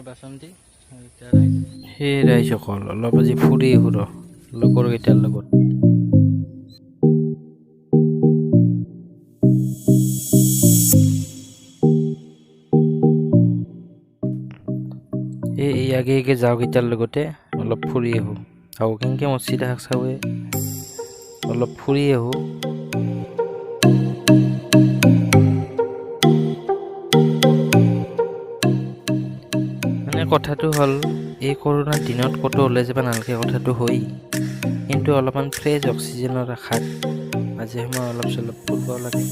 বাচন্তি সেই ৰাইজসকল অলপ আজি ফুৰি আহোঁ লগৰকেইটাৰ লগত। এই আগে আগে যাওঁ কেইটাৰ লগতে অলপ ফুৰি আহোঁ। আৰু কেনেকৈ মছজিদ শাক চাৱে অলপ ফুৰি আহোঁ। কথাটো হ'ল এই কৰোণাৰ দিনত ক'তো ওলাই যাব নালাগে, কথাটো হয়, কিন্তু অলপমান ফ্ৰেছ অক্সিজেনৰ আশাত মাজে সময়ে অলপ চলপ ফুৰিব লাগে।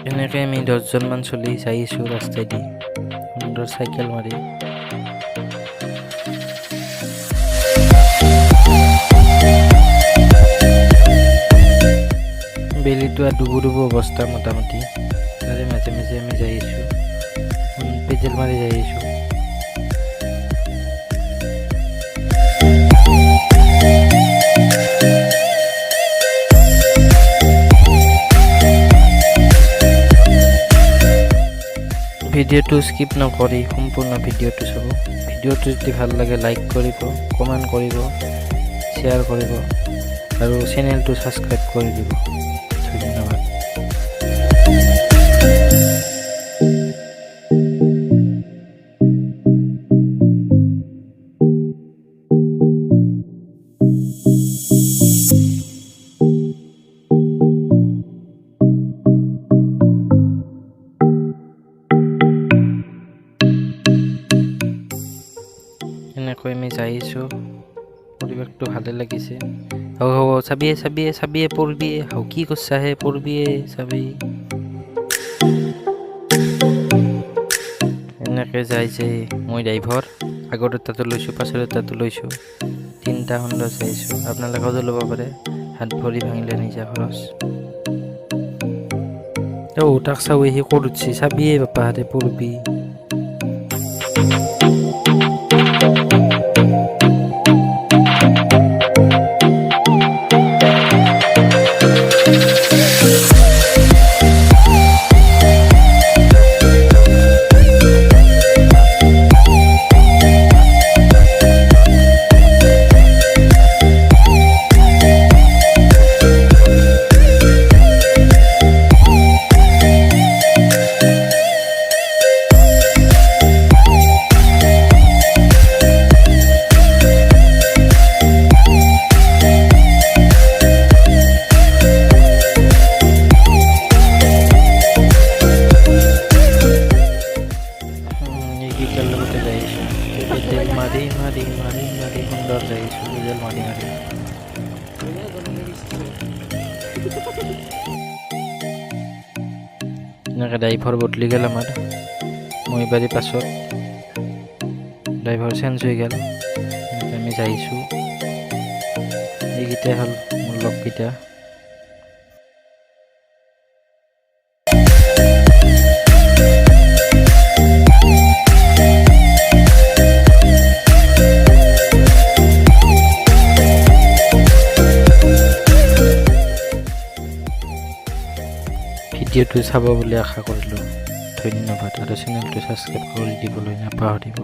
এনেকৈ আমি 10জনমান চলি যাই আছোঁ ৰাস্তাইদি সুন্দৰ চাইকেল মাৰি। বেলিটো আৰু ডুবু অৱস্থা মোটামুটি, তাৰে মাজে মাজে আমি যাই আছোঁ, পেডেল মাৰি যাই আছোঁ। ভিডিঅ'টো স্কিপ নকৰি সম্পূৰ্ণ ভিডিঅ'টো চাব। ভিডিঅ'টো যদি ভাল লাগে লাইক কৰিব, কমেণ্ট কৰিব, শ্বেয়াৰ কৰিব আৰু চেনেলটো ছাবস্ক্ৰাইব কৰি দিব। ধন্যবাদ। এনেকৈ আমি যাই আছোঁ, পৰিৱেশটো ভালে লাগিছে। চাবিয়ে পৰবিয়ে কি কৰছাহে পৰবিয়ে চাবি। এনেকৈ যাই যে মই ড্ৰাইভাৰ, আগৰ তাতো লৈছোঁ, পাছৰ তাতো লৈছোঁ, 3টা সুন্দৰ চাইছোঁ। আপোনালোকেও ল'ব পাৰে, হাত ভৰি ভাঙিলে নিজা খৰচ। তাক চাওঁ সি কৰিছে, চাবিয়ে বাপাহাতে পৰবি। মাৰি সুন্দৰ যাই আছোঁ, ডিজেল মাৰি এনেকৈ ড্ৰাইভাৰ বদলি গ'ল আমাৰ। মই বাৰী পাছত ড্ৰাইভাৰ চেঞ্জ হৈ গ'ল। এনেকৈ আমি যাইছোঁ। এইকেইটাই হ'ল মোৰ লগকেইটা। ভিডিঅ'টো চাব বুলি আশা কৰিলোঁ। ধন্যবাদ আৰু চেনেলটো ছাবস্ক্ৰাইব কৰি দিবলৈ নাপাহৰিব।